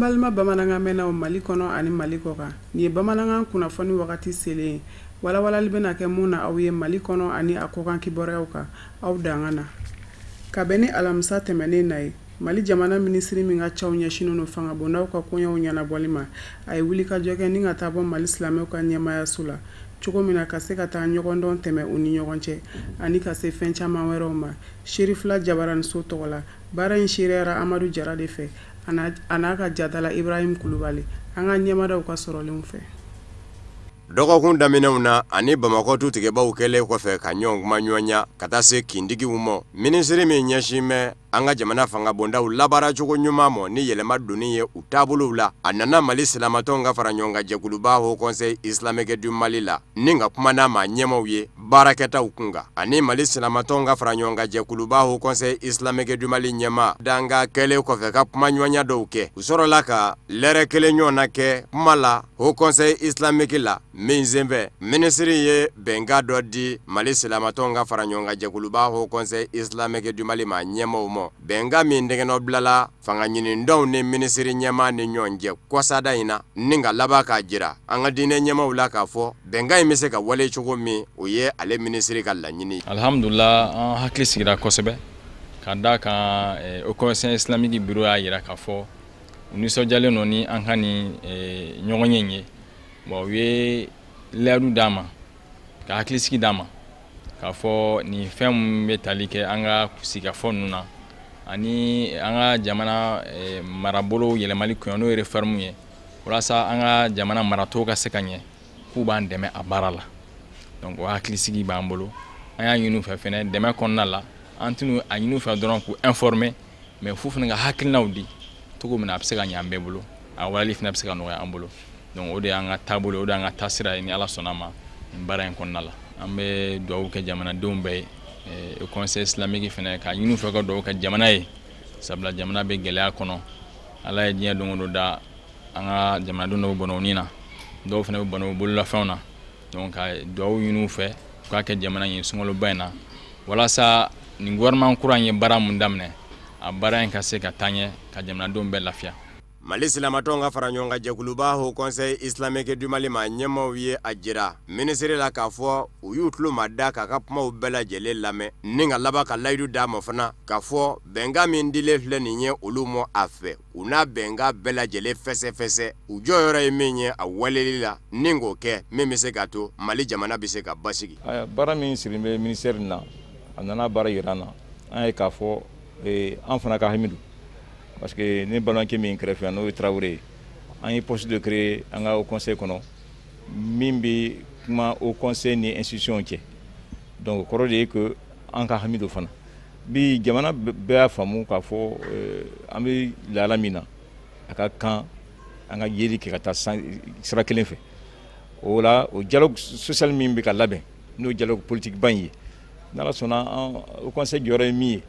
Ambalma bamananga mena o Mali kono ani Mali koka. Ni bamananga kunnafoni wakati selen. Wala libena ke muna aw ye Mali kono ani akokan kiborew ka aw dangana. Kabeni alamsa tɛmɛnen na ye Mali jamana ministri min ka caw ɲɛsinen no fanga bondaw ka koɲɛw ɲɛnabɔli ma a ye wuli ka jɔ kɛ ni ka taa bɔ Mali silamɛw ka ɲɛmayaso la cogo min na ka se ka taa ɲɔgɔndɔn tɛmɛ u ni ɲɔgɔn cɛ ani ka se fɛn caman wɛrɛw ma Sherifula Jabaraniso tɔgɔ la baara in sereyara Amadu Jara de fɛ a n'a ka jatala Ibrahim Kulubali an ka ɲɛmadaw ka sɔrɔlenw fɛ. Dɔgɔkun daminɛw na ani Bamakɔ tu tigɛbaw kɛlen kɔfɛ ka ɲɔgɔn kuma ɲɔgɔnya ka taa se kindigiw ma ministri min ɲɛsin bɛ an ka jamana fanga bondaw labaara cogo ɲuman ma ni yɛlɛma donni ye u taabolow la a nana Mali silamatɔnw ka fara ɲɔgɔn kan jɛkuluba Haut Conseil Islamique du Mali la ni ka kuma n'a ma ɲɛmaw ye baarakɛtaw kunga ani Mali silamatɔnw ka fara ɲɔgɔn kan jɛkuluba Haut Conseil Islamique du Mali ɲɛma danga kɛlen kɔfɛ ka kuma ɲɔgɔnya dɔw kɛ u sɔrɔla ka lɛrɛ kelen ɲɔgɔnna kɛ kuma la Haut Conseil Islamique la min senfɛ ministri ye bɛnka dɔ di Mali silamatɔnw ka fara ɲɔgɔn kan jɛkuluba Haut Conseil Islamique du Mali ma ɲɛmaw ma bɛnka min dɛgɛnɔ bilala fanga ɲinindɔw ni ministri ɲɛma ni ɲɔgɔn cɛ kɔsada in na ni ka laban k'a jira an ka diinɛ ɲɛmaw la k'a fɔ bɛnka in bɛ se ka wale cogo min o ye ale ministri ka laɲini. Alhamdulillah an hakili sigira kosɛbɛ ka da kan Haut Conseil Islamique bureau y'a jira k'a fɔ u nisɔndiyalen don ni an ka nin ɲɔgɔn ye ye bon u ye lɛru d'a ma ka hakili sigi d'a ma k'a fɔ nin fɛn min bɛ tali kɛ an ka sigikafɔ ninnu na ani an ka jamana marabolo yɛlɛmali kun n'o ye réforme ye walasa an ka jamana maracogo ka se ka ɲɛ k'u b'an dɛmɛ a baara la donc o hakili sigi b'an bolo an y'a ɲini u fɛ fɛnɛ dɛmɛ kɔnɔna la an tɛna a ɲini u fɛ dɔrɔn k'u informer mais fu fana ka hakilinaw di cogo min na a bɛ se ka ɲɛ an bɛɛ bolo a walali fana bɛ se ka nɔgɔya an bolo donc o de y'an ka taabolo o de y'an ka taasira ye ni Ala sɔnna ma nin baara in kɔnɔna la an bɛ dugawu kɛ jamanadenw bɛɛ ye Haut Conseil Islamique fana ka ɲini u fɛ ka dugawu kɛ jamana ye sabula jamana bɛ gɛlɛya kɔnɔ Ala ye diɲɛ don o don da an ka jamanadenw dɔw bɔnɛ u ni na dɔw fana bɛ bɔnɛ u bololafɛnw na donc ka dugawu ɲini u fɛ u k'a kɛ jamana in sunkaloba in na walasa nin gouvernement kura in ye baara mun daminɛ a baara in ka se ka taa ɲɛ ka jamanadenw bɛɛ lafiya. Mali silamatɔnw ka fara ɲɔgɔn kan jɛkuluba Haut Conseil Islamique du Mali ma ɲɛmaw ye a jira ministre la k'a fɔ u y'u tulo ma da k'a ka kumaw bɛɛ lajɛlen lamɛn ni ka laban ka layidu d'a ma fana k'a fɔ bɛnka min dilen filɛ nin ye olu ma a fɛ u n'a bɛnka bɛɛ lajɛlen fɛsɛfɛsɛ u jɔyɔrɔ ye min ye a waleli la ni k'o kɛ min bɛ se ka to Mali jamana bɛ se ka basigi. Baara min siri bɛ ministère na a nana baara yira an na an ye k'a fɔ an fana ka hami don parce que ne balimakɛ min kɛrɛfɛ n'o ye Traoré an ye poste de créer an ka Haut Conseil kɔnɔ min bɛ kuma Haut Conseil ni institution cɛ donc kɔrɔ de ye que an ka hami don fana bi jamana bɛɛ y'a faamu k'a fɔ an bɛ lahala min na a ka kan an ka yeli kɛ ka taa sira kelen fɛ o la o dialogue social min bɛ ka labɛn n'o dialogue politique ba in ye n'Ala sɔnna Haut Conseil jɔyɔrɔ ye min ye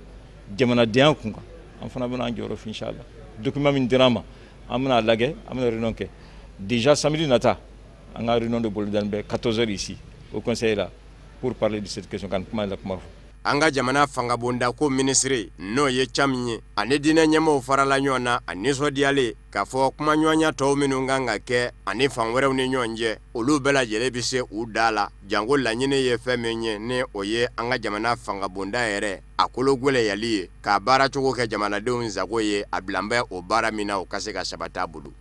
jamanadenya kun kan an fana bɛna an jɔyɔrɔ fin inchallah document min dira an ma an bɛna lajɛ an bɛna réunion kɛ déjà samedi nata an ka réunion de bolo dalen bɛ 14h ici au conseil là pour parler de cette question kan kuma la kuma fɔ. An ka jamana fanga bonda ko ministre n'o ye Cam ye ani diinɛ ɲɛmaaw farala ɲɔgɔn na a nisɔndiyalen k'a fɔ kuma ɲɔgɔnya tɔw minnu kan ka kɛ ani fan wɛrɛw ni ɲɔgɔn cɛ olu bɛɛ lajɛlen bɛ se u da la janko laɲini ye fɛn min ye ni o ye an ka jamana fanga bonda yɛrɛ a kolo gɛlɛyali ye k'a baara cogo kɛ jamanadenw sago ye a bilan bɛ o baara min na o ka se ka sabati a bolo.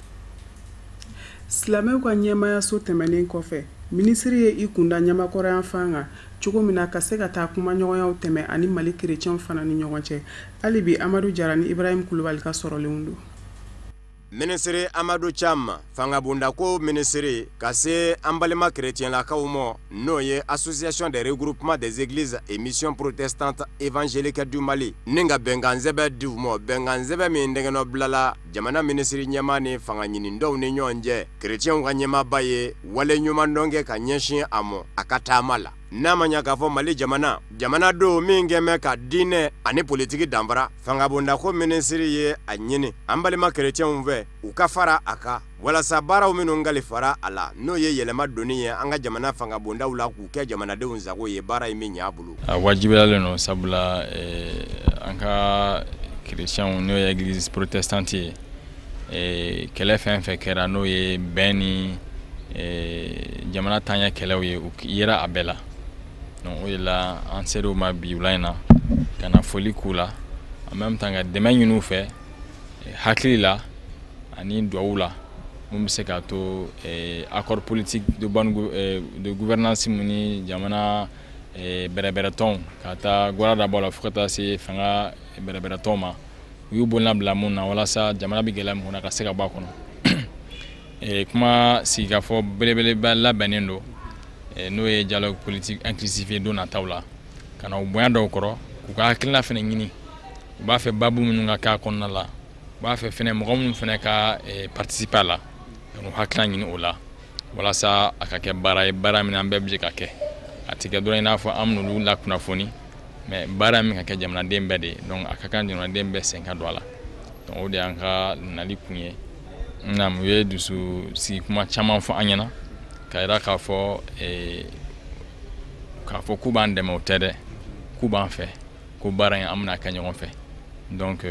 Silamɛw ka ɲɛmayaso tɛmɛnen kɔfɛ ministri ye i kunda ɲamakɔrɔyan fan kan cogo min na ka se ka taa kuma ɲɔgɔnyaw tɛmɛ ani Mali chrétiens fana ni ɲɔgɔn cɛ hali bi Amadu Jara ni Ibrahim Kulubali ka sɔrɔlenw don. Ministre Amadou Cham fanga bonda ko ministre ka se an balima chrétien lakaw ma n'o ye association des regroupements des églises et missions protestantes évangéliques du Mali ni ka bɛnkan sɛbɛn di u ma bɛnkan sɛbɛn min dɛgɛnɔ bilala jamana ministre ɲɛma ni fanga ɲinindɔw ni ɲɔgɔn cɛ chrétiens ka ɲɛmaaba ye wale ɲuman dɔn kɛ ka ɲɛsin a ma a ka taama la n'a ma ɲɛ k'a fɔ Mali jamana don min kɛmɛ ka diinɛ ani politiki danfara fanga bonda ko ministre ye a ɲini an balima chrétiens fɛ u ka fara a kan walasa baaraw minnu kalifara a la n'o ye yɛlɛma donni ye an ka jamana fanga bondaw la k'u kɛ jamanadenw sago ye baara in min ɲɛ a bolo. A wajibiyalen don sabula an ka chrétiens n'o ye église protestante ye kɛlɛ fɛn fɛn kɛra n'o ye bɛn ni jamana tanya kɛlɛw ye u yera a bɛɛ la. Donc o de la an ser'o ma bi wula in na ka na foli k'u la en même temps ka dɛmɛ ɲini u fɛ hakili la ani duwawu la mun bɛ se k'a to accord politique de gouvernance mun ni jamana bɛrɛbɛrɛtɔnw ka taa gwara da bɔ la fo ka taa se fanga bɛrɛbɛrɛtɔnw ma u y'u bolila bila mun na walasa jamana bɛ gɛlɛya mun kɔnɔ ka se ka bɔ a kɔnɔ. Kuma sigikafɔ belebeleba labɛnnen don n'o ye dialogue politique inclusif ye don nataw la ka na u bonya dɔw kɔrɔ k'u ka hakilina fɛnɛ ɲini u b'a fɛ babu minnu ka k'a kɔnɔna la u b'a fɛ fɛnɛ mɔgɔ minnu fɛnɛ ka participer a la ka n'u hakilina ɲini o la walasa a ka kɛ baara ye baara min an bɛɛ bɛ se ka kɛ a tɛ kɛ dɔrɔn i n'a fɔ an min'olu lakunnafoni mais baara min ka kɛ jamanaden bɛɛ de ye donc a ka kan jamanaden bɛɛ sen ka don a la donc o de y'an ka nali kun ye. Naam, u ye dusu sigi kuma caman fɔ an ɲɛna ka yira k'a fɔ k'u b'an dɛmɛ o tɛ dɛ k'u b'an fɛ ko baara in an bɛna kɛ ɲɔgɔn fɛ donc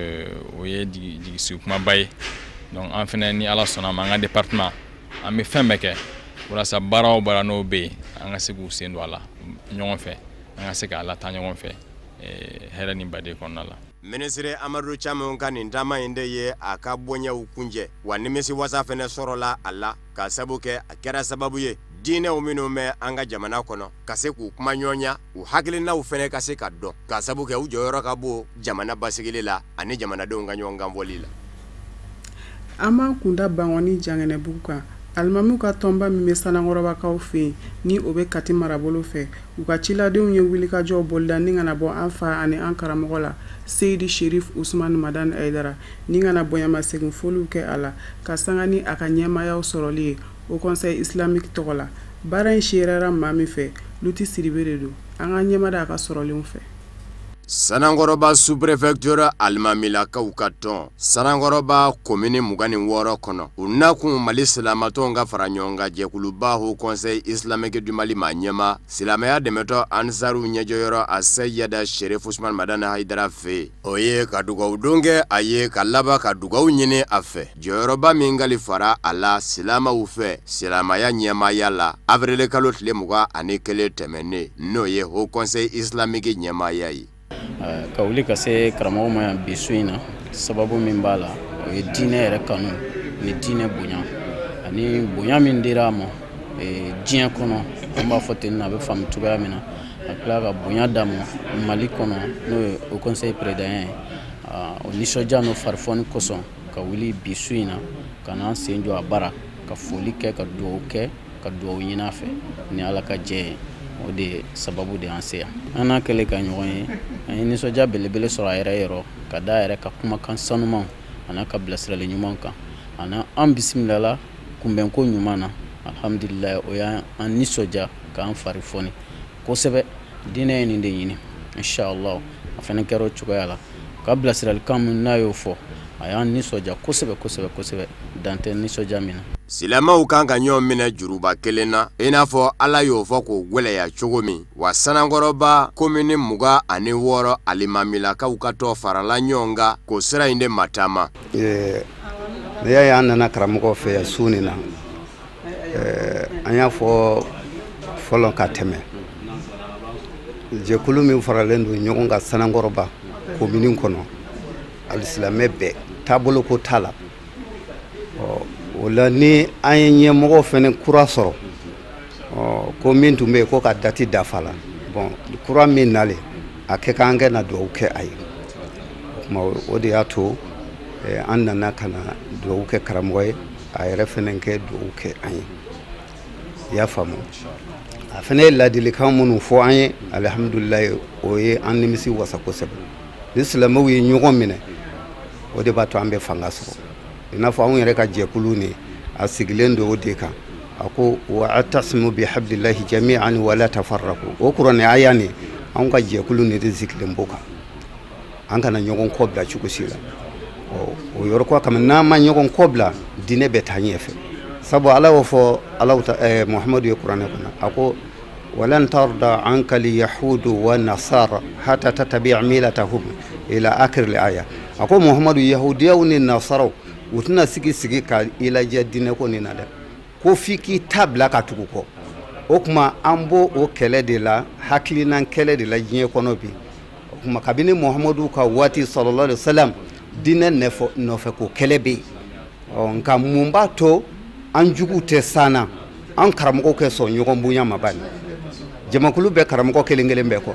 o ye jigisigi kumaba ye donc an fɛnɛ ni ala sɔnna ma an ka département an bɛ fɛn bɛɛ kɛ walasa baara o baara n'o bɛ yen an ka se k'u sen don a la ɲɔgɔn fɛ an ka se k'a lataa ɲɔgɔn fɛ hɛrɛ ni baden kɔnɔna la. Ministre Amadou Thiam ka nin taama in de ye a ka bɔɲɛw kunjɛ wa nimisi wasa fɛnɛ sɔrɔla a la ka sabu kɛ a kɛra sababu ye diinɛw minnu bɛ an ka jamana kɔnɔ ka se k'u kuma ɲɔgɔnya u hakilinaw fɛnɛ ka se ka dɔn ka sabu kɛ u jɔyɔrɔ ka bon jamana basigili la ani jamanadenw ka ɲɔgɔn kanbɔli la. An b'an kunda Bangɔni Janginɛbugu kan alimamiw ka tɔnba min bɛ Sanakɔrɔbakaw fɛ yen ni o bɛ Kati marabolo fɛ u ka ciladenw ye wulikajɔw bolida ni kana bɔ an fa ani an karamɔgɔ la Seydi Sherif Usman Madan Aidara ni kana bonyamasegin foliw kɛ a la ka sanga ni a ka ɲɛmayaw sɔrɔli ye au Conseil islamique tɔgɔ la baara in siriyara maa min fɛ Luti Sidibe de don an ka ɲɛmada a ka sɔrɔlenw fɛ. Sanakɔrɔba sous-préfecture alimamilakaw ka tɔn Sanakɔrɔba commune 26 kɔnɔ u nakun Mali silamatɔnw ka fara ɲɔgɔn kan jɛkuluba Haut Conseil islamique du Mali ma ɲɛma silamɛya dɛmɛtɔ Ansaru ɲɛjɔyɔrɔ a Seyada Sherif Usman Madan Haidara fɛ o ye ka dugawu don kɛ a ye ka laban ka dugawu ɲini a fɛ jɔyɔrɔba min kali fara a la silamaw fɛ silamaya ɲɛmaya la avril kalo tile 21 tɛmɛnen n'o ye Haut Conseil islamique ɲɛmaya ye. Ka wuli ka se karamɔgɔ ma yan bi su in na sababu min b'a la o ye diinɛ yɛrɛ kanu ni diinɛ bonya ani bonya min dira a ma diɲɛ kɔnɔ an b'a fɔ ten a bɛ faamu cogoya min na a tila ka bonya d'a ma Mali kɔnɔ n'o ye Haut Conseil présidentiel ye o nisɔndiya n'o farifɔni kosɔn ka wuli bi su in na ka n'an sen jɔ a bara ka foli kɛ ka dugawu kɛ ka dugawu ɲini a fɛ ni Ala ka jɛ ye. O de sababu de an se yan an n'a kɛlen ka ɲɔgɔn ye an ye nisɔndiya belebele sɔrɔ a yɛrɛ yɔrɔ ka da yɛrɛ ka kumakan sanumanw a n'a ka bilasirali ɲuman kan a n'a an bisimilala kunbɛnko ɲuman na alhamdulilayi o y'an nisɔndiya k'an fari fɔni kosɛbɛ diinɛ ye nin de ɲini inshallah a fɛnɛ kɛra o cogoya la ka bilasiralikan min n'a y'o fɔ a y'an nisɔndiya kosɛbɛ kosɛbɛ kosɛbɛ dan tɛ nisɔndiya min na. Silamɛw kan ka ɲɔgɔn minɛ juruba kelen na i n'a fɔ Ala y'o fɔ k'o gwɛlɛya cogo min wa Sanakɔrɔba commune 26 alimamilakaw ka tɔ farala ɲɔgɔn kan k'o sira in de matama. Ne y'a ye an nana karamɔgɔ fɛ yan su nin na an y'a fɔ fɔlɔ ka tɛmɛ jɛkulu min faralen don ɲɔgɔn kan Sanakɔrɔba commune kɔnɔ alisilamɛ bɛɛ taabolo ko t'a la o la ni an ye ɲɛmɔgɔ fɛnɛ kura sɔrɔ ko min tun bɛ yen ko ka dati dafa la bon kura min nalen a kɛ k'an kɛ na dugawu kɛ a ye o de y'a to an nana ka na dugawu kɛ karamɔgɔ ye a yɛrɛ fɛnɛ kɛ dugawu kɛ an ye i y'a faamu a fɛnɛ ye ladilikan minnu fɔ an ye alhamdulilayi o ye an nimisi wasa kosɛbɛ ni silamɛw ye ɲɔgɔn minɛ o de b'a to an bɛ fanga sɔrɔ i n'a fɔ anw yɛrɛ ka jɛkulu ni a sigilen don o de kan a ko wa atasimu bi hablillahi jami'an wa la tafarraqu o kuranɛ aya ni anw ka jɛkulu ni de sigilen b'o kan an kana ɲɔgɔn kɔ bila cogo si la o yɔrɔ ko kama n'an ma ɲɔgɔn kɔ bila diinɛ bɛ taa ɲɛfɛ sabu Ala y'o fɔ Muhamadu ye kuranɛ kɔnɔ a ko walan tarda anka al-yahudu wan nasara hatta tattabi'a millatahum ila akhir al-aya a ko Muhamadu yahudiyaw ni nasaraw u tɛna sigi ka i lajɛ diinɛ ko nin na dɛ ko f'i k'i ta bila ka tugu kɔ o kuma an b'o o kɛlɛ de la hakilinan kɛlɛ de la diɲɛ kɔnɔ bi o kuma kabini Muhamadu ka waati sallallahu alaihi wasallam diinɛ nɔfɛ ko kɛlɛ bɛ yen nka mun b'a to an jugu tɛ sanna an karamɔgɔw kɛ sɔn ɲɔgɔn bonya ma bani jamakulu bɛ karamɔgɔ kelen bɛɛ kɔ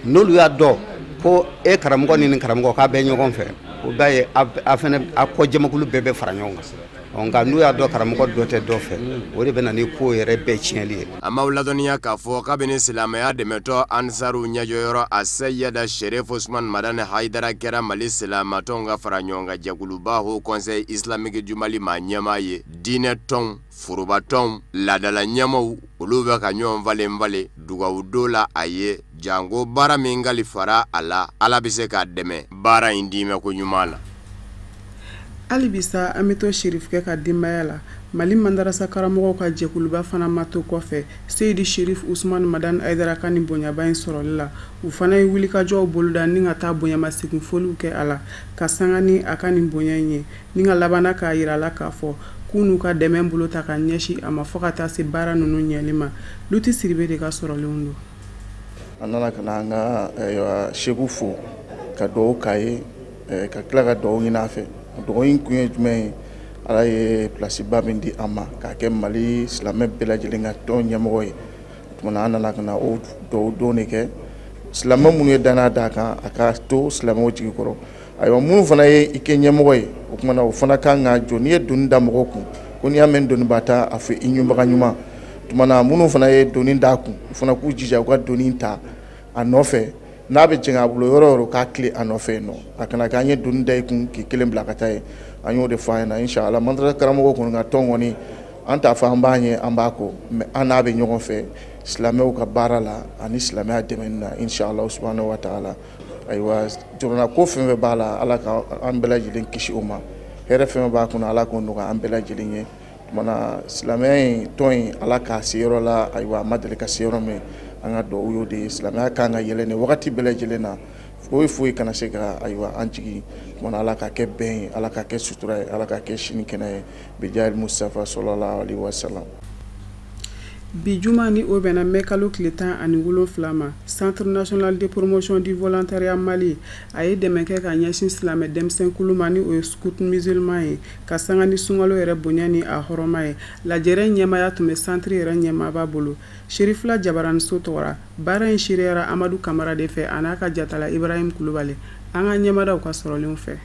n'olu y'a dɔn ko e karamɔgɔ ni karamɔgɔ k'a bɛ ɲɔgɔn fɛ o b'a ye a fɛnɛ a kɔ jamakulu bɛɛ bɛ fara ɲɔgɔn kan nka n'u y'a dɔn karamɔgɔ dɔ tɛ dɔ fɛ o de bɛ na ni ko yɛrɛ bɛɛ tiɲɛli ye a m'aw ladɔnniya k'a fɔ kabini silamɛya dɛmɛtɔ ansaru ɲɛjɔyɔrɔ a Sayyada Sherif Usman Madani Haidara kɛra Mali silamatɔnw ka fara ɲɔgɔn kan jɛkuluba Haut Conseil Islamique du Mali maa ɲɛmaa ye diinɛ tɔnw forobatɔnw laadala ɲɛmaw olu bɛ ka ɲɔgɔn valen dugawu don la a ye jango baara min kalifara a la Ala bɛ se k'a dɛmɛ baara in diimɛ ko ɲuman la. hali bisa an bɛ to Sherifkɛ ka denbaya la Mali mandarasa karamɔgɔw ka jɛkuluba fana ma to kɔfɛ Seydi Sherif Usman Madani Haidara ka nin bonyaba in sɔrɔli la u fana ye wulikajɔw boloda ni ka taa bonyamasegin foliw kɛ a la ka sanga ni a ka nin bonya in ye ni ka labana k'a yira la k'a fɔ k'u n'u ka dɛmɛ bolo ta ka ɲɛsin a ma fɔ ka taa se baara ninnu ɲɛli ma Luti Siribe de ka sɔrɔlenw don. an nana ka na an ka Seku fo ka dugawu k'a ye ka tila ka dugawu ɲini a fɛ dugawu in kun ye jumɛn ye Ala ye plasiba min di an ma k'a kɛ Mali silamɛ bɛɛ lajɛlen ka tɔn ɲɛmɔgɔ ye tumana an nana ka na o dugawu don de kɛ silamɛ minnu ye danaya d'a kan a ka to silamɛw jigi kɔrɔ ayiwa minnu fana ye i kɛ ɲɛmɔgɔ ye o kumana o fana kan ka jɔ n'i ye doni da mɔgɔw kun ko n'i y'a mɛn doniba ta a fɔ i ɲɛbaga ɲuman tumana minnu fana ye doni d'a kun o fana k'u jija u ka doni ta a nɔfɛ n'a bɛ jɛn a bolo yɔrɔ o yɔrɔ k'a tile a nɔfɛ yen nɔ a kana k'an ye doni da i kun k'i kelen bila ka taa ye an y'o de fɔ an ɲɛna inshallah mandarasa karamɔgɔw kɔni ka tɔn kɔni an t'a fɔ an b'a ɲɛ an b'a kɔ mɛ an n'a bɛ ɲɔgɔn fɛ silamɛw ka baara la ani silamɛya dɛmɛni na inshallah subhanahu wa ta'ala ayiwa jamana ko fɛn fɛn b'a la Ala ka an bɛɛ lajɛlen kisi o ma hɛrɛ fɛn fɛn b'a kɔnɔ Ala k'o nɔgɔya an bɛɛ lajɛlen ye tumana silamɛya in tɔn in Ala k'a se yɔrɔ la ayiwa a ma deli ka se yɔrɔ min an ka dugawu y'o de ye silamɛya kan ka yɛlɛ nin wagati bɛɛ lajɛlen na foyi kana se ka ayiwa an jigi tumana Ala ka kɛ bɛn ye Ala ka kɛ sutura ye Ala ka kɛ sini kɛnɛ ye bijahil Mustafa sallallahu alaihi wasallam. Bi juma ni o bɛnna mɛ kalo tile 17 ma Centre National de Promotion du Volontariat Mali a ye dɛmɛ kɛ ka ɲɛsin silamɛ denmisɛnkulu ma ni o ye scout musulman ye ka sanga ni sunkalo yɛrɛ bonya ni a hɔrɔma ye lajɛrɛ ɲɛmaya tun bɛ centre yɛrɛ ɲɛmaaba bolo Sherifla Jabarani So tɔgɔra baara in siriyara Amadu Kamara de fɛ a n'a ka jatala Ibrahim Kulubali an ka ɲɛmadaw ka sɔrɔlenw fɛ.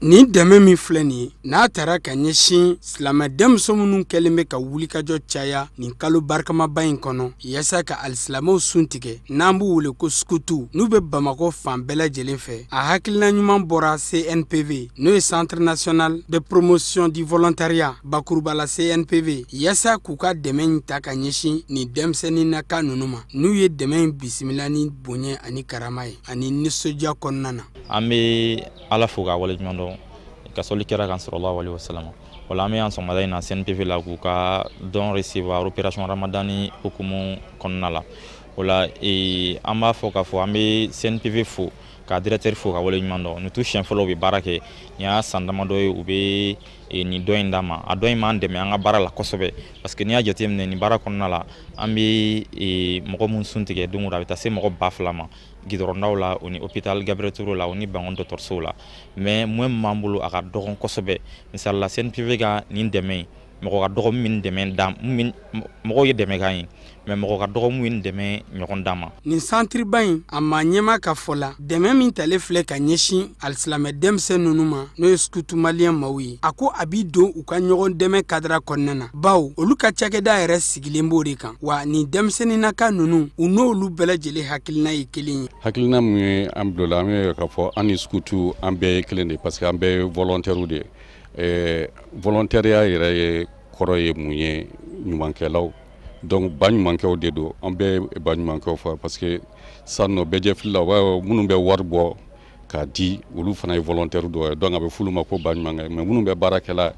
Ni dɛmɛ min filɛ nin ye n'a taara ka ɲɛsin silamɛ denmuso minnu kɛlen bɛ ka wulikajɔ caya nin kalo barikamaba in kɔnɔ yaasa ka alisilamɛw sun tigɛ n'an b'u wele ko skutu n'u bɛ Bamakɔ fan bɛɛ lajɛlen fɛ a hakilina ɲuman bɔra CNPV n'o ye Centre National de Promotion du Volontariat bakuruba la CNPV yaasa k'u ka dɛmɛ in ta ka ɲɛsin nin denmisɛnnin naka ninnu ma n'u ye dɛmɛ in bisimila ni bonya ani karama ye ani nisɔndiya kɔnɔna na. An bɛ Ala fo k'a waleɲuman dɔn ka sɔli kɛra kan sallallahu alaihi wasallam wala an bɛ yan sɔgɔmada in na CNPV la k'u ka don recevoir opération Ramadani hukumu kɔnɔna la o la an b'a fɔ k'a fɔ an bɛ CNPV fo ka directeur fo ka waleɲuman dɔn nin tu siɲɛ fɔlɔ u bɛ baara kɛ nin y'a san damadɔ ye u bɛ nin dɔ in d'a ma a dɔ in m'an dɛmɛ an ka baara la kosɛbɛ parce que n'i y'a jateminɛ nin baara kɔnɔna la an bɛ mɔgɔ mun sun tigɛ don o don a bɛ taa se mɔgɔ 2000 ma gidɔrɔndaw la o ni hôpital Gabriel Touré la o ni Bangon dɔgɔtɔrɔsow la mais mun m'an bolo a ka dɔgɔn kosɛbɛ misali la CNPV ka nin dɛmɛ mɔgɔ ka dɔgɔ min dɛmɛ da mɔgɔw ye dɛmɛ kan ye mais mɔgɔ ka dɔgɔ min dɛmɛ ɲɔgɔn da ma nin santriba in a ma ɲɛma ka fɔ la dɛmɛ min tale filɛ ka ɲɛsin alisilamɛ denmisɛn ninnu ma n'o ye skutu maliyɛn maaw ye a ko a b'i don u ka ɲɔgɔn dɛmɛ kadira kɔnɔna na bawo olu ka cakɛda yɛrɛ sigilen b'o de kan wa nin denmisɛnnin naka ninnu u n'olu bɛɛ lajɛlen hakilina ye kelen ye hakilina min ye an bilola an ye k'a fɔ an ni skutu an bɛɛ ye kelen de parce que an bɛɛ ye volontaire de volontariat yɛrɛ ye kɔrɔ ye mun ye ɲumankɛlaw donc ba ɲumankɛw de don an bɛɛ ba ɲumankɛw fɔ parce que san nɔ bɛɛ jɛfili la minnu bɛ wari bɔ k'a di olu fana ye volontaire dɔ ye donc a bɛ f'olu ma ko ba ɲumankɛ mais minnu bɛ baarakɛla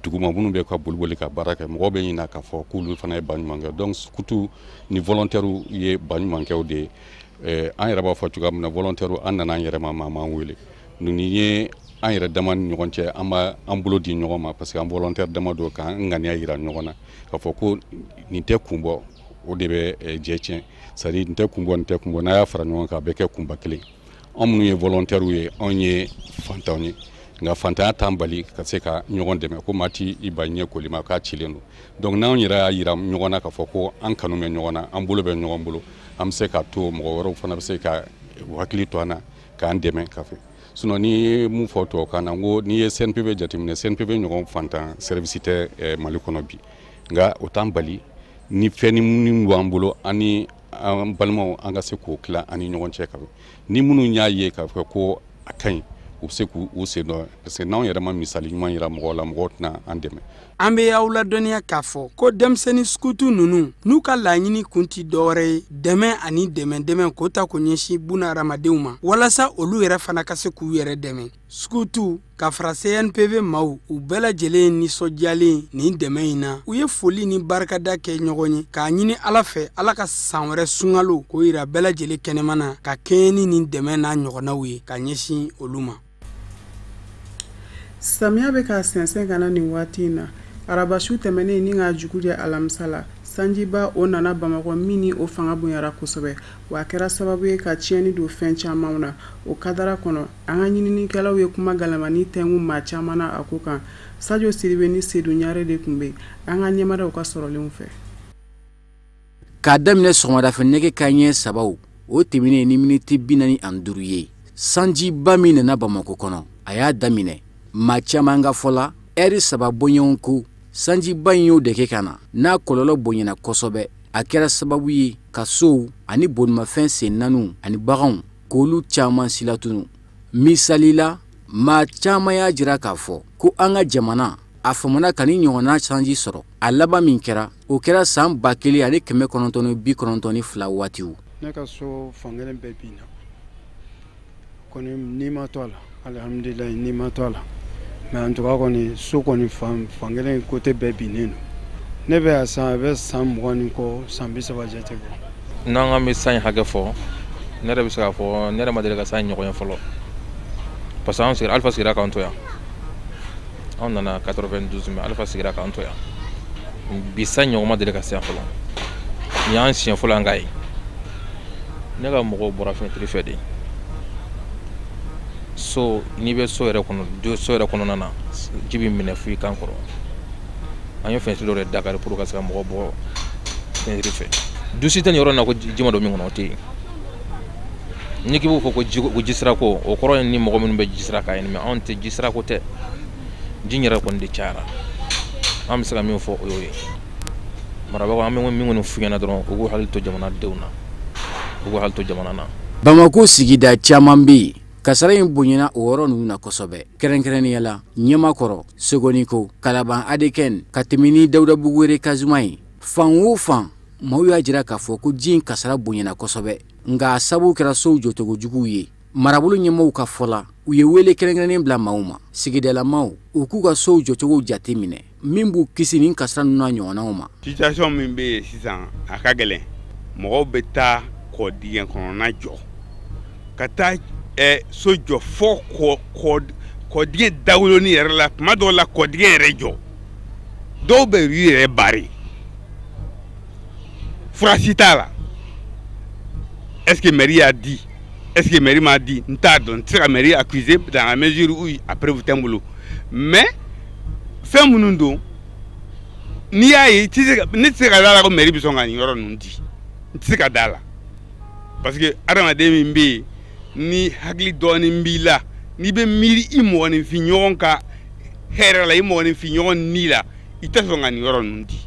duguma minnu bɛ ka boliboli ka baara kɛ mɔgɔw bɛ ɲin'a k'a fɔ k'olu fana ye ba ɲumankɛ donc surtout ni volontaire ye ba ɲumankɛw de ye an yɛrɛ b'a fɔ cogoya min na volontaire an nana an yɛrɛ ma maa m'an wele ni ye an yɛrɛ dama ni ɲɔgɔn cɛ an bolo di ɲɔgɔn ma parce que an volontaire dama do kan ŋaniya yira ɲɔgɔn na k'a fɔ ko nin tɛ kun bɔ o de bɛ jɛ tiɲɛ c'est à dire nin tɛ kun bɔ n'a y'a fara ɲɔgɔn kan a bɛ kɛ kunba kelen an minnu ye volontaire ye anw ye fantanw ye nka fantanya t'an bali ka se ka ɲɔgɔn dɛmɛ ko maa ti i ba ɲɛ koli ma k'a cilen don donc n'anw yɛrɛ y'a yira ɲɔgɔn na k'a fɔ ko an kanu bɛ ɲɔgɔn na an bolo bɛ ɲɔgɔn bolo an bɛ se k'a to mɔgɔ wɛrɛw fana bɛ se ka hakili to an na k'an dɛmɛ ka fɛ sinon ni mun fɔ tubabukan na n ko n'i ye CNPP jateminɛ CNPP ɲɔgɔn fantan service tɛ Mali kɔnɔ bi nka o t'an bali ni fɛn ni minnu b'an bolo ani an balimaw an ka se k'o tila ani ɲɔgɔn cɛ ka fɛ ni minnu y'a ye k'a fɔ ko a ka ɲi u bɛ se k'u sen dɔn parce que n'anw yɛrɛ ma misali ɲuman yira mɔgɔw la mɔgɔw tɛna an dɛmɛ. An bɛ y'aw ladɔnniya k'a fɔ ko denmisɛnnin skutu ninnu n'u ka laɲini kun ti dɔwɛrɛ ye dɛmɛ ani dɛmɛ k'o ta ko ɲɛsin buna hadamadenw ma walasa olu yɛrɛ fana ka se k'u yɛrɛ dɛmɛ. Skutu ka fara CNPV maaw u bɛɛ lajɛlen nisɔndiyalen nin dɛmɛ in na u ye foli ni barikada kɛ ɲɔgɔn ye k'a ɲini Ala fɛ Ala ka san wɛrɛ sunkalo k'o yira bɛɛ lajɛlen kɛnɛmana ka kɛɲɛ ni nin dɛmɛ n'a ɲɔgɔnnaw ye ka ɲɛsin olu ma. Samiya bɛ ka sɛnsɛn ka na nin waati in na arabasiw tɛmɛnen ni ka jugu jɛ alamisa la sanjiba o nana Bamakɔ min ni o fanga bonyara kosɛbɛ wa a kɛra sababu ye ka tiɲɛni don fɛn camanw na o kadara kɔnɔ an ka ɲininikɛlaw ye kuma galamani tɛngu maa caman na a ko kan Sadio Sidibe ni Seydou Ɲare de tun bɛ an ka ɲɛmadaw ka sɔrɔlenw fɛ. K'a daminɛ sɔgɔmadafɛ nɛgɛ kanɲɛ 3 o tɛmɛnen ni miniti 45 ye sanjiba min nana Bamakɔ kɔnɔ a y'a daminɛ maa caman ka fɔ la ɛri 3 bɔɲɔgɔn ko sanjiba in y'o de kɛ ka na n'a kɔlɔlɔ bonyana kosɛbɛ a kɛra sababu ye ka sow ani bolimafɛn sen naaniw ani baganw k'olu caman silatunu misalila maa caman y'a jira k'a fɔ ko an ka jamana a famana ka ni ɲɔgɔnna sanji sɔrɔ a laban min kɛra o kɛra san 1992 waatiw. Ne ka so fankelen bɛɛ binna kɔni n'i ma to a la alhamdulilayi n'i ma to a la mais en tout cas kɔni so kɔni fankelen côté bɛɛ binnen don ne bɛ a san a bɛ san 20 ni kɔ san 30 jate bɔ. N'an ka bɛ san hakɛ fɔ ne yɛrɛ bɛ se k'a fɔ ne yɛrɛ ma deli ka san ɲɔgɔn ye fɔlɔ parce que an sigira Alifa sigira k'an to yan an nana 92 mais Alifa sigira k'an to yan bi san ɲɔgɔn ma deli ka se yan fɔlɔ ni y'an siɲɛ fɔlɔ an ka ye ne ka mɔgɔw bɔra fɛntiri fɛ de so n'i bɛ so yɛrɛ kɔnɔna na ji bɛ minɛ fo i kan kɔrɔ an ye fɛntiri dɔ de dakari pour ka se ka mɔgɔ bɔ fɛntiri fɛ dusi tɛ nin yɔrɔ in na ko ji ma don min kɔnɔ o tɛ yen ni k'i b'o fɔ ko jisira ko o kɔrɔ ye ni mɔgɔ minnu bɛ jisira kan mais anw tɛ jisira ko tɛ ji yɛrɛ kɔni de cayara an bɛ se ka min fɔ o y'o ye marabagaw an bɛ min kɔni f'u ɲɛna dɔrɔn u k'u hakili to jamanadenw na u k'u hakili to jamana na. Bamako sigida caman bɛ yen kasara in bonyana o yɔrɔ ninnu na kosɛbɛ kɛrɛnkɛrɛnnenya la Ɲamakɔrɔ Sogoniko Kalaban Adeken ka tɛmɛ ni Dawudabugu Kazuma ye fan o fan maaw y'a jira k'a fɔ ko ji in kasara bonyana kosɛbɛ nka a sababu kɛra sow jɔcogojuguw ye marabolo ɲɛmɔgɔw ka fɔ la u ye wele kɛrɛnkɛrɛnnen bila maaw ma sigidalamaw u k'u ka sow jɔcogow jate minɛ min b'u kisi nin kasara ninnu n'a ɲɔgɔnnaw ma. Situation min bɛ yen sisan a ka gɛlɛn mɔgɔw bɛ taa kɔ dingɛ kɔnɔna jɔ ka taa so jɔ fɔ kɔdingɛ dawoloni yɛrɛ la tuma dɔw la kɔdingɛ yɛrɛ jɔ dɔw bɛ yu yɛrɛ bari furasi t'a la est ce que mairie y'a di est ce que mairie m'a di n t'a dɔn n tɛ se ka mairie accuser dans la mesure où a preuve tɛ n bolo mais fɛn minnu don n'i y'a ye ne tɛ se ka d'a la ko mairie bɛ sɔn ka nin yɔrɔ ninnu di n tɛ se ka d'a la parce que adamaden min bɛ yen ni hakili dɔɔnin b'i la n'i bɛ miiri i mɔgɔninfin ɲɔgɔn ka hɛrɛ la i mɔgɔninfin ɲɔgɔn ni la i tɛ sɔn ka nin yɔrɔ ninnu di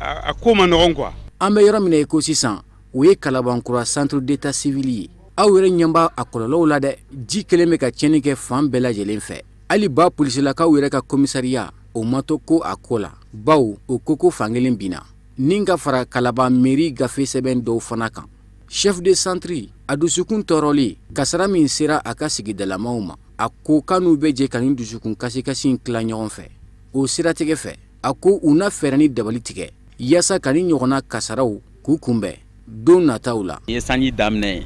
a ko ma nɔgɔn quoi. An bɛ yɔrɔ min na ko sisan o ye Kalabankura centre d'état civil ye aw yɛrɛ ɲɛ b'a a kɔlɔlɔw la dɛ ji kelen bɛ ka tiɲɛni kɛ fan bɛɛ lajɛlen fɛ hali ba polisilakaw yɛrɛ ka commissariat o ma to ko a ko la baw o ko fankelen binna nin ka fara Kalaban mairie gafe sɛbɛn dɔw fana kan chef de centre a dusukun tɔɔrɔli kasara min sera a ka sigidalamaw ma a ko k'anu bɛ jɛ ka nin dusukun kasikasi in tila ɲɔgɔn fɛ o siratigɛ fɛ a ko u na fɛɛrɛ ni dabali tigɛ yaasa ka ni ɲɔgɔnna kasaraw k'u kunbɛn don nataw la. Ye sanji daminɛ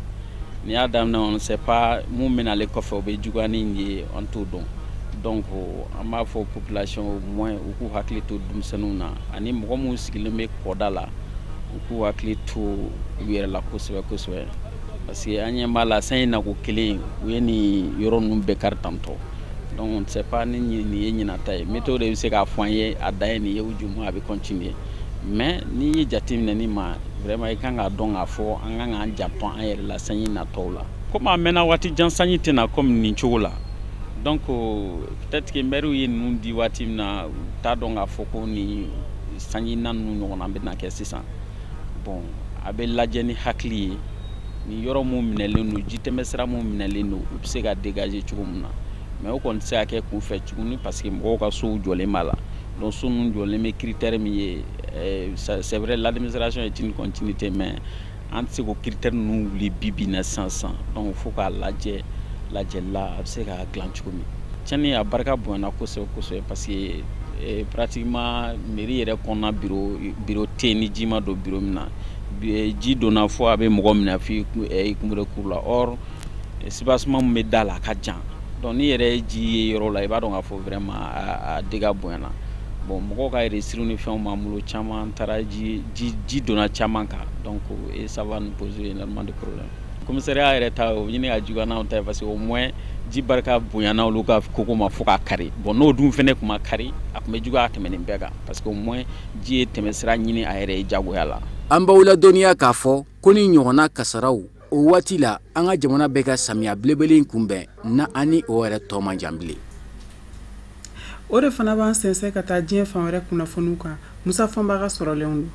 ni y'a daminɛ on ne sait pas mun bɛna ale kɔfɛ o bɛ juguya ni ye an t'o dɔn donc an b'a fɔ population au moins u k'u hakili to denmisɛnninw na ani mɔgɔ minnu sigilen bɛ kɔda la u k'u hakili to u yɛrɛ la kosɛbɛ kosɛbɛ parce que an ɲɛ b'a la san in nako kelen u ye nin yɔrɔ ninnu bɛɛ kari tantɔ donc on ne sait pas ni nin ye ɲinata ye météo de bɛ se k'a fɔ an ye a dan ye nin ye ou du moins a bɛ continuer mais n'i ye jateminɛ ni ma vraiment i kan k'a dɔn k'a fɔ an kan k'an janto an yɛrɛ la sanji natɔw la komi a mɛnna waati jan sanji tɛna comme nin cogo la donc peut-être que maire ye ninnu di waati min na u t'a dɔn k'a fɔ ko ni sanji na ninnu ɲɔgɔnna bɛna kɛ sisan bon a bɛ lajɛ ni hakili ye ni yɔrɔ mun minɛlen don jitɛmɛsira mun minɛlen don u bɛ se ka dégager cogo min na mais o kɔni tɛ se ka kɛ kunfɛ tuguni parce que mɔgɔw ka sow jɔlen b'a la donc so ninnu jɔlen bɛ critère min ye c'est vrai l'administration est une continuité mais an tɛ se k'o critère ninnu wuli bi bi in na sisan donc fo k'a lajɛ lajɛlila a bɛ se ka dilan cogo min tiɲɛni a barika bonyana kosɛbɛ kosɛbɛ parce que pratiquement mairie yɛrɛ kɔnɔna bureau tɛ yen ni ji ma don bureau min na ji donna fo a bɛ mɔgɔ minɛ f'i kunbere kuru la or sibasima min bɛ da la a ka jan donc ni yɛrɛ ye ji ye yɔrɔ la i b'a dɔn k'a fɔ vraiment a dégâts bonyana bon mɔgɔw ka registre ni fɛnw b'an bolo caman taara ji donna caman kan donc et ça va nous poser énormément de problèmes commissariat yɛrɛ ta o ɲini ka juguya n'anw ta ye parce que au moins ji barika bonyana olu ka koko ma fo ka kari bon n'o dun fɛnɛ tun ma kari a tun bɛ juguya ka tɛmɛ nin bɛɛ kan parce que au moins ji ye tɛmɛsira ɲini a yɛrɛ ye jagoya la an b'aw ladɔnniya k'a fɔ ko ni ɲɔgɔnna kasaraw o waati la an ka jamana bɛ ka samiya belebele in kunbɛn na ani o yɛrɛ tɔ man jan bilen o de fana b'an sɛnsɛn ka taa diɲɛ fan wɛrɛ kunnafoniw kan musa fanba ka sɔrɔlenw don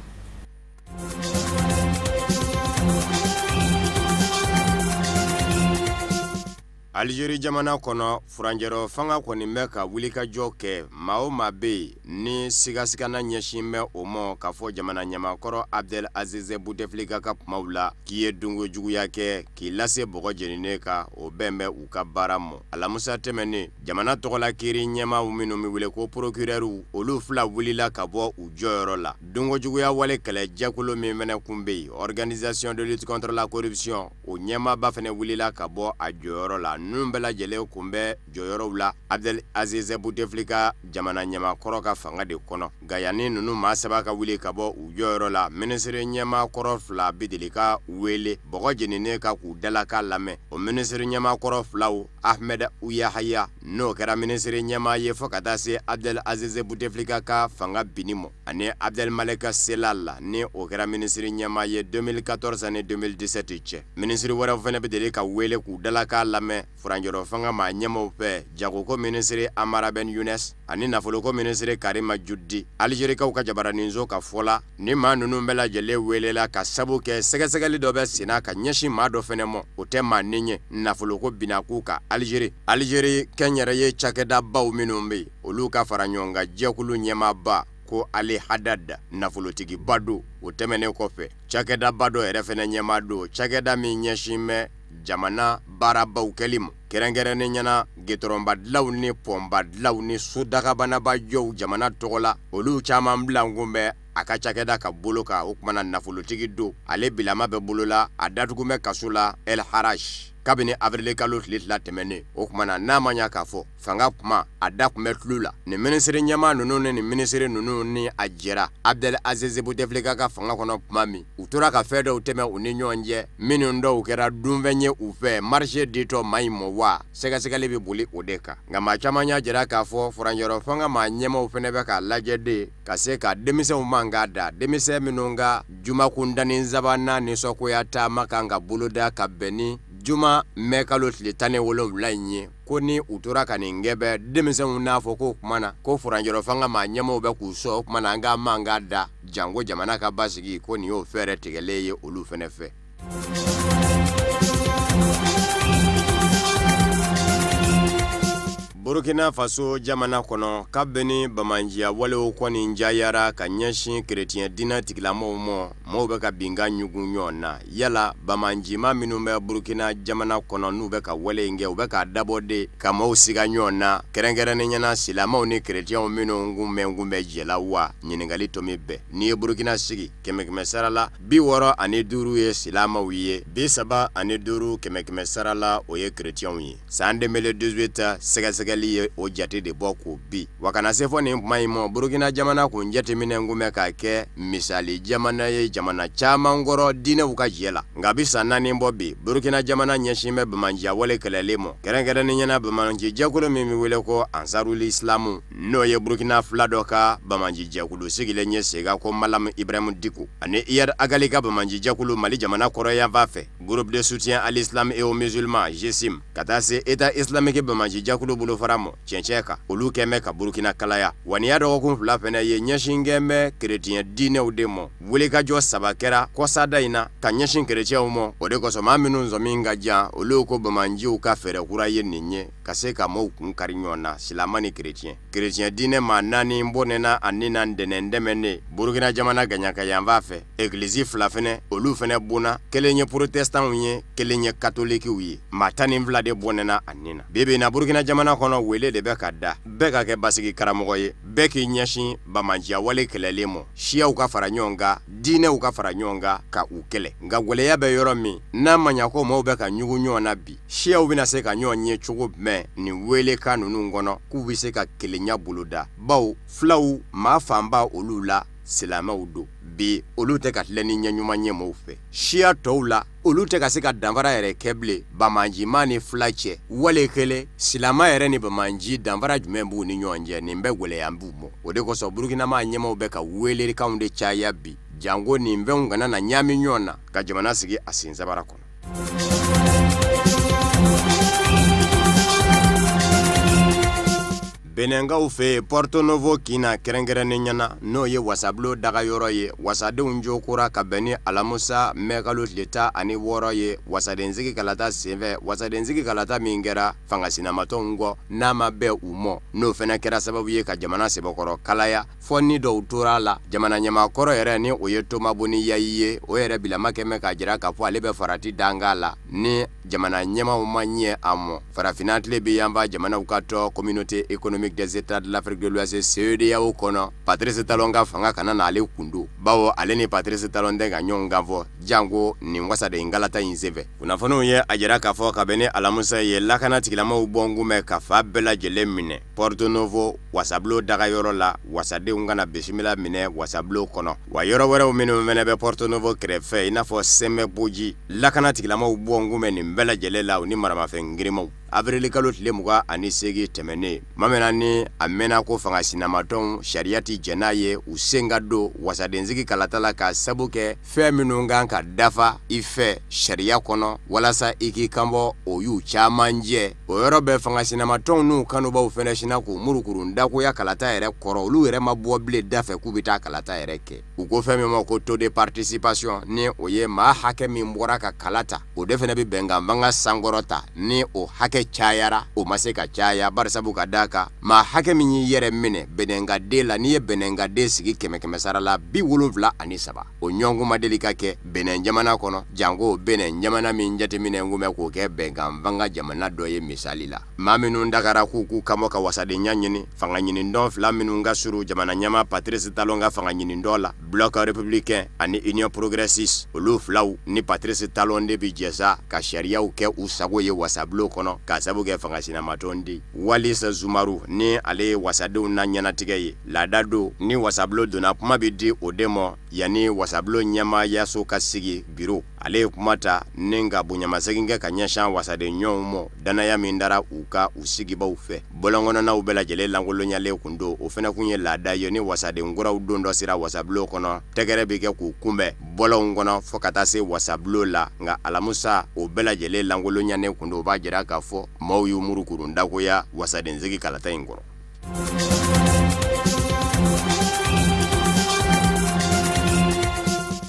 Algérie jamana kɔnɔ furanjɛrɔ fanga kɔni bɛ ka wulikajɔ kɛ maa o maa bɛ yen ni sigasigana ɲɛsin bɛ o ma k'a fɔ jamana ɲamakɔrɔ Abdel Aziz Bouteflika ka kumaw la k'i ye dungo juguya kɛ k'i lase bɔgɔ jeninen kan o bɛn bɛ u ka baara ma alamusa tɛmɛnen jamana tɔgɔla kiiri ɲɛmaaw minnu bɛ wele ko procureur olu fila wulila ka bɔ u jɔyɔrɔ la dungo juguya wale kɛlɛ jɛkulu min fɛnɛ kun bɛ yen organisation de lutte contre la corruption o ɲɛmaaba fɛnɛ wulila ka bɔ a jɔyɔrɔ la ninnu bɛɛ lajɛlen kun bɛ jɔyɔrɔw la Abdel Aziz Bouteflika jamana ɲɛmakɔrɔ ka fanga de kɔnɔ nka yanni ninnu maa saba ka wuli ka bɔ u jɔyɔrɔ la minisiri ɲɛmakɔrɔ fila bi deli ka wele bɔgɔ jeninen ka k'u dalaka lamɛn o minisiri ɲɛmakɔrɔ filaw Ahmed Uyahaya n'o kɛra minisiri ɲɛmaa ye fɔ ka taa se Abdel Aziz Bouteflika ka fanga binni ma ani Abdel Maleka Selal ni o kɛra minisiri ɲɛmaa ye 2014 ani 2017 cɛ minisiri wɛrɛw fɛnɛ bi deli ka wele k'u dalaka lamɛn furanjɛrɔ fanga maa ɲɛmaaw fɛ jagoko minisiri Amara Ben Younes ani nafoloko minisiri Karima Judi Algérikaw ka jabaraninso ka fɔ la ni maa ninnu bɛɛ lajɛlen welela ka sabu kɛ sɛgɛsɛgɛli dɔ bɛ senna ka ɲɛsin maa dɔ fɛnɛ ma o tɛ maa ni ɲɛ nafoloko binaku ka Algérie kɛnyɛrɛye cakɛdabaw minnu bɛ yen olu ka fara ɲɔgɔn kan jɛkulu ɲɛmaaba ko Ali Haddad nafolotigiba don o tɛmɛnen kɔfɛ cakɛdaba dɔ yɛrɛ fɛnɛ ɲɛmaa don cakɛda min ɲɛsin bɛ jamana baarabaw kɛli ma kɛrɛnkɛrɛnnen ɲɛna gitɔrɔnba dilaw ni pɔnba dilaw ni sodagabanaba jɔw jamana tɔgɔ la olu caman bilankun bɛ a ka cakɛda ka bolo kan o kumana nafolotigi don ale bilama bɛ bolo la a datugu bɛ kaso la El Haraj kabini avril kalo tile fila tɛmɛnen o kumana n'a ma ɲa k'a fɔ fanga kuma a da kun bɛ tulo la ni minisiri ɲɛmaa ninnu ni minisiri ninnu ni a jɛra Abdel Aziz Bouteflika ka fanga kɔnɔ kuma min u tora ka fɛn dɔw tɛmɛ u ni ɲɔgɔn cɛ minnu dɔw kɛra dunfɛn ye u fɛ marché ditɔ maa in ma wa sɛgɛsɛgɛli bɛ boli o de kan nka maa caman y'a jira k'a fɔ furanjɛrɔ fanga maa ɲɛmaaw fɛnɛ bɛ k'a lajɛ de ka se ka denmisɛnw man k'a da denmisɛn minnu ka jumakundani sabanan nisɔngoya taama kan ka boloda ka bɛn ni juma mɛ kalo tile 17 in ye ko ni u tora ka nin kɛ bɛ denmisɛnw n'a fɔ ko kuma na ko furanjɛrɔ fanga maa ɲɛmaaw bɛ k'u sɔn o kuma na an ka man k'a da jango jamana ka basigi ko nin y'o fɛɛrɛ tigɛlen ye olu fɛnɛ fɛ. Burkina Faso jamana kono kabeni bamanjia wale ukwani njayara ka ɲɛsin chrétien dina tigilamaw mo be ka binga ɲugu ɲɔna yala bamanjima minnu bɛ Burkina jamana kono n'u bɛ ka wale inge u bɛ ka dabɔde ka maaw siga ɲɔna kɛrɛnkɛrɛnnen ɲɛna silamaw ni chrétienw minnu ngumɛ jɛla wa ɲiningali tomi bɛ ni ye Burkina sigi kɛmɛ sarala 65 ye silamaw ye 35 kɛmɛ sarala o ye chrétienw ye san 2018 sɛgɛsɛgɛli ye o jate de bɔ ko bi wakana se fɔ nin kuma in Burkina jamana kun jateminɛ ngumɛ ka kɛ misali jamana ye jamana caman kɔrɔ diinɛw ka jɛ la nka bi san 4 bɔ bi Burkina jamana ɲɛsin bɛ bamanjiya wale kɛlɛlen ma kɛrɛnkɛrɛnnen ɲɛna bamanji jɛkulu min bɛ wele ko Ansarul Islam n'o ye Burkina fila dɔ ka bamanji jɛkulu sigilen ye Sega ko Malam Ibrahim Diko ani Iyad Agali ka bamanji jɛkulu Mali jamana kɔrɔ yanfan fɛ groupe de soutien à l'islam et aux musulmans GSIM ka taa se état islamique bamanji jɛkulu bolo faramo cɛncɛn kan olu kɛmɛ ka Burkina kalaya waniya dɔgɔkun fila fɛnɛ ye ɲɛsin kɛmɛ chrétien diinɛw de ma wulikajɔ saba kɛra kɔsada in na ka ɲɛsin chrétienw ma o de kosɔn maa minnu zɔmin ka jan olu ko bamanjiw ka fɛɛrɛ kura ye nin ye ka se ka maaw kun kari ɲɔgɔn na silama ni chrétien diinɛ maa 4 bɔnɛna ani na dɛnɛndɛmɛne Burkina jamana gaɲaka yanfan fɛ église fila fɛnɛ olu fɛnɛ bona kelen ye protestantw ye kelen ye katolikiw ye maa 12 de bɔnɛna ani na bibi na Burkina jamana kɔnɔ wele de bɛ ka da bɛɛ ka kɛ basigi karamɔgɔ ye bɛɛ k'i ɲɛsin bamanjiya wale kɛlɛlen ma siyaw ka fara ɲɔgɔn kan diinɛw ka fara ɲɔgɔn kan ka u kɛlɛ nka gwɛlɛya bɛ yɔrɔ min n'a ma ɲa ko maaw bɛ ka ɲugu ɲɔgɔn na bi siyaw bɛna se ka ɲɔgɔn ye cogo jumɛn nin wele kan ninnu kɔnɔ k'u bɛ se ka kelenya boloda baw filaw maa fanba olu la silamɛw do bi olu tɛ ka tilɛ ni ɲɛɲuman ye maaw fɛ siya tɔw la olu tɛ ka se ka danfara yɛrɛ kɛ bilen bamanjima ni fila cɛ wale kelen silama yɛrɛ ni bamanji danfara jumɛn b'u ni ɲɔgɔn cɛ nin bɛ gwɛlɛya b'u ma o de kosɔn Burkinama ɲɛmaw bɛ ka welelikanw de caya bi jango nin fɛnw kana na ɲaami ɲɔgɔn na ka jamana sigi a sen sabara kɔnɔ. Benengaw fe Porto Novo kina kɛrɛnkɛrɛnnen ɲɛna n'o ye wasabilo dagayɔrɔ ye wasadenw jokura ka bɛn ni alamusa mɛkalo tile 16 ye wasadensigi kalata senfɛ wasadensigi kalata min kɛra fangasinamatɔnw kɔ n'a ma bɛn u mɔ n'o fɛnɛ kɛra sababu ye ka jamana sebakɔrɔ kalaya fɔ ni dɔw tora la jamana ɲɛmakɔrɔ yɛrɛ ni o ye Toma Boni Yayi ye o yɛrɛ bilama kɛmɛ ka jira k'a fɔ ale bɛ farati danga la ni jamana ɲɛmaw ma ɲɛ a mɔ farafina tile bɛ yanfa jamanaw ka tɔ communauté économique des États de l'Afrique de l'Ouest CEDEAO kono Patrice Talon ka fanga kana na ale kundo bawo ale ni Patrice Talon de ka ɲɔgɔn kan fɔ jango nin wasade ngalata in senfɛ kunnafoniw ye a jira k'a fɔ ka bɛn ni alamusa ye lakana tigilamaw bɔ ngumɛ ka fa bɛɛ lajɛlen minɛ Porto Novo wasabilo dagayɔrɔ la wasadenw kana bisimila minɛ wasabilo kɔnɔ wa yɔrɔ wɛrɛw minnu fɛnɛ bɛ Porto Novo kɛrɛfɛ i n'a fɔ Sɛmɛboji lakana tigilamaw bɔ ngumɛ nin bɛɛ lajɛlen la u ni maramafɛn girimaw avril kalo tile 28 tɛmɛnen mamena ni a mɛnna ko fangasinamatɔnw sariya ti jɛn'a ye u sen ka don wasadensigi kalata la ka sabu kɛ fɛn minnu kan ka dafa i fɛ sariya kɔnɔ walasa i k'i kanbɔ o y'u caman jɛ o yɔrɔ bɛ fangasinamatɔnw n'u kanubaw fɛnɛ sina k'u murukuru dakoya kalata yɛrɛ kɔrɔ olu yɛrɛ ma bɔ bilen da fɛ k'u bɛ taa kalata yɛrɛ kɛ u ko fɛn min ma ko taux de participation ni o ye maa hakɛ min bɔra ka kalata o de fɛnɛ bɛ bɛn ka manga sankɔrɔta ni o hakɛ cayara o ma se ka caya barisabu ka da kan maa hakɛ min y'i yɛrɛ minɛ bɛnɛngaden la n'i ye bɛnɛngaden sigi 100 sara la 73 o ɲɔgɔn ma deli ka kɛ Benin jamana kɔnɔ jango Benin jamana min jateminɛ ngumɛ k'o kɛ bɛnkan fanga jamana dɔ ye misali la maa minnu dagara k'u kamɔ ka wasadenya ɲini fanga ɲini dɔn fila minnu ka suru jamana ɲɛma Patrice Talon ka fanga ɲini dɔ la bloc républicain ani union progressiste olu filaw ni Patrice Talon de bi jɛsa ka sariyaw kɛ u sago ye wasabilo kɔnɔ ka sabu kɛ fangasinamatɔn di Walisa Zumaru ni ale ye wasadenw na ɲɛnatigɛ ye laada do ni wasabilo donna kuma bi di o de ma yani wasabilo ɲɛma yaso ka sigi biro ale ye kuma ta ni ka bonyamasegin kɛ ka ɲɛsan wasaden ɲɔgɔnw ma danaya min dara u ka u sigibaw fɛ bɔlɔnkɔnɔnaw bɛɛ lajɛlen lankolonyalen kun do o fɛnɛ kun ye laada ye ni wasaden kuraw don dɔ sira wasabilo kɔnɔ tɛgɛrɛ bɛ kɛ k'u kunbɛn bɔlɔnw kɔnɔ fɔ ka taa se wasabilo la nka alamusa o bɛɛ lajɛlen lankolonyanen kun do o b'a jira k'a fɔ maaw y'u murukuru dakoya wasadensigi kalata in kɔrɔ.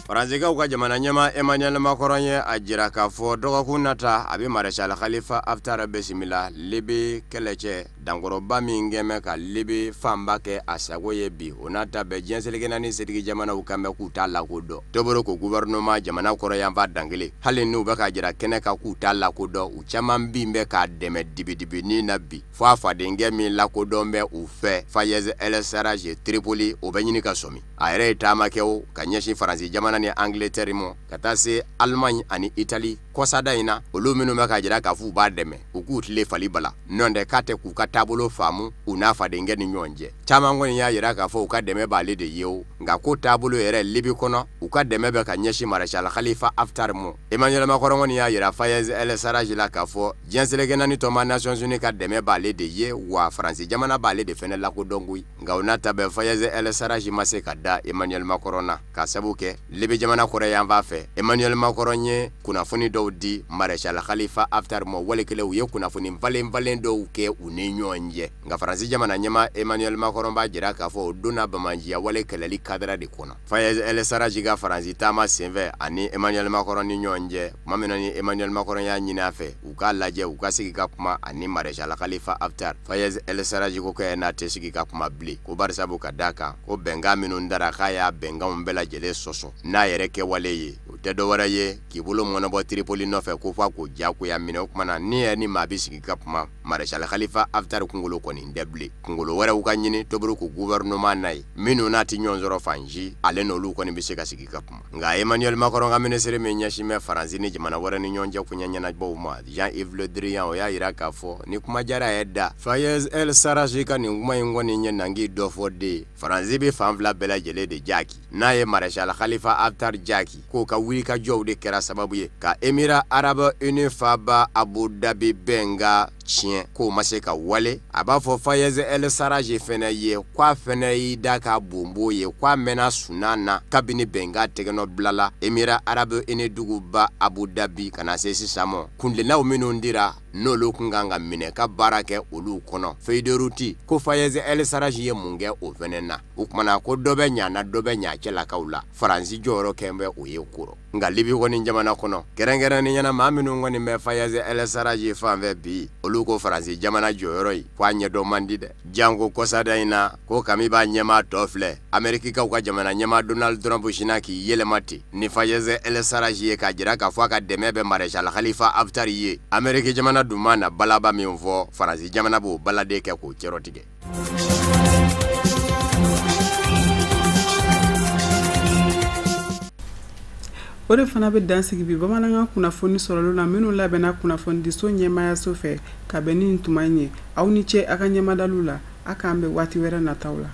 Faransicaw ka jamana ɲɛma Emmanuel Macron ye a jira k'a fɔ dɔgɔkun nata a bɛ Maréchal Khalifa Haftar bisimila Libi kɛlɛcɛ dankɔrɔba min gɛmɛ ka libi fanba kɛ a sago ye bi o n'a ta bɛɛ diɲɛselikɛna ni setigi jamanaw kan bɛ k'u t'a lakodɔn toboro ko gouvernement jamana kɔrɔ yanfa dankelen hali n'u bɛ ka jira kɛnɛ kan k'u t'a lakodɔn u caman bin bɛ k'a dɛmɛ dibidibini na bi fɔ a fadenkɛ min lakodɔn bɛ u fɛ Fayez El Sarraj Tripoli o bɛ ɲini ka sɔmi a yɛrɛ ye taama kɛ o ka ɲɛsin Faransi jamana ni Angleterre mɔ ka taa se Allemagne ani Italie kɔsada in na olu minnu bɛ ka jira k'a f'u b'a dɛmɛ u k'u tile fali bala nɔntɛ k'a tɛ k'u ka taabolo faamu u n'a fadenkɛ ni ɲɔgɔn cɛ caman kɔni y'a yira k'a fɔ u ka dɛmɛ b'ale de ye o nka ko taabolo yɛrɛ Libi kɔnɔ u ka dɛmɛ bɛ ka ɲɛsin Maréchal Khalifa Haftar mɔ Emmanuel Macron kɔni y'a yira Fayez El Sarraj la k'a fɔ diɲɛselekɛna ni tɔma Nations Unies ka dɛmɛ b'ale de ye wa Faransi jamana b'ale de fɛnɛ lakodɔn koyi nka u n'a ta bɛɛ Fayez El Sarraj ma se ka da Emmanuel Macron na ka sabu kɛ Libi jamana kɔrɔ yanfan fɛ Emmanuel Macron ye kunnafoni dɔw di Maréchal Khalifa Haftar mɔ walikɛlen u ye kunnafoni falen dɔw kɛ u ni ɲɔgɔn cɛ nka Faransi jamana ɲɛma Emmanuel Macron b'a jira k'a fɔ o donna Bamajiya wale kɛlɛli kadira de kɔnɔ Fayez El Sarraj ka Faransi taama senfɛ ani Emmanuel Macron ni ɲɔgɔn cɛ tuma min na ni Emmanuel Macron y'a ɲini a fɛ u k'a lajɛ u ka sigi ka kuma ani Maréchal Khalifa Haftar Fayez El Sarraj ko kɛ n'a tɛ sigi ka kuma bilen ko barisabu ka d'a kan ko bɛnkan minnu dara k'a y'a bɛnkanw bɛɛ lajɛlen sɔsɔ n'a yɛrɛ kɛwale ye o tɛ dɔwɛrɛ ye k'i bolo mɔnɛbɔ Tripoli nɔfɛ ko fɔ k'o diyagoya minɛ o kumana ni yɛrɛ ni maa bi sigi ka kuma Maréchal Khalifa Haftar kunkolo kɔni tɛ bilen kunkolo wɛrɛw ka ɲini toburu ko gouvernement na ye minnu n'a ti ɲɔgɔn sɔrɔ fansi ale n'olu kɔni bɛ se ka sigi ka kuma nka Emmanuel Macron ka ministre min ɲɛsin bɛ Faransi ni jamana wɛrɛ ni ɲɔgɔn cɛ kuɲɛ ɲɛnabɔw ma Jean-Yves Le Drian o y'a yira k'a fɔ ni kuma jara yɛ da Fayez El Sarraj ka nin kuma in kɔni ɲɛ nangi dɔ fɔ de Faransi bɛ fan fila bɛɛ lajɛlen de jaki n'a ye Maréchal Khalifa Haftar jaki k'o ka wulikajɔw de kɛra sababu ye ka Émirats Arabes Unis faba Abu Dhabi bɛnga tiɲɛ k'o ma se ka wale a b'a fɔ Fayez El Sarraj fɛnɛ ye k'a fɛnɛ y'i da ka bonbo ye k'a mɛnna sunan na kabini bɛnga tɛgɛnɔ bilala Émirats Arabes Unis duguba Abu Dhabi ka na se sisan mɔ kundilaw minnu dira n'olu kun kan ka minɛ ka baara kɛ olu kɔnɔ feuille de route ko Fayez El Sarraj ye mun kɛ o fɛnɛ na o kumana ko dɔ bɛ ɲa na dɔ bɛ ɲa cɛlakaw la Faransi jɔyɔrɔ kɛn bɛ o ye kɔrɔ nka Libi kɔni jamana kɔnɔ kɛrɛnkɛrɛnnenya maa minnu kɔni bɛ Fayez El Sarraj fan fɛ bi olu ko Faransi jamana jɔyɔrɔ ye f'a ɲɛdɔn man di dɛ janko kɔsada in na ko kami b'a ɲɛmaa tɔ filɛ Amerikikaw ka jamana ɲɛmaa Donald Trump sina k'i yɛlɛma ten ni Fayez El Sarraj ye k'a jira k'a fɔ a ka dɛmɛ bɛ Maréchal Khalifa Haftar ye Ameriki jamana dun ma na balaba min fɔ Faransi jamana b'o baladen kɛ k'o cɛrɔ tigɛ o de fana bɛ dansigi bi bamanankan kunnafoni sɔrɔlo la minnu labɛnna kunnafoni diso ɲɛmaayaso fɛ ka bɛn ni nin tuma in ye aw ni ce a ka ɲɛmadalu la a k'an bɛn waati wɛrɛ nataw la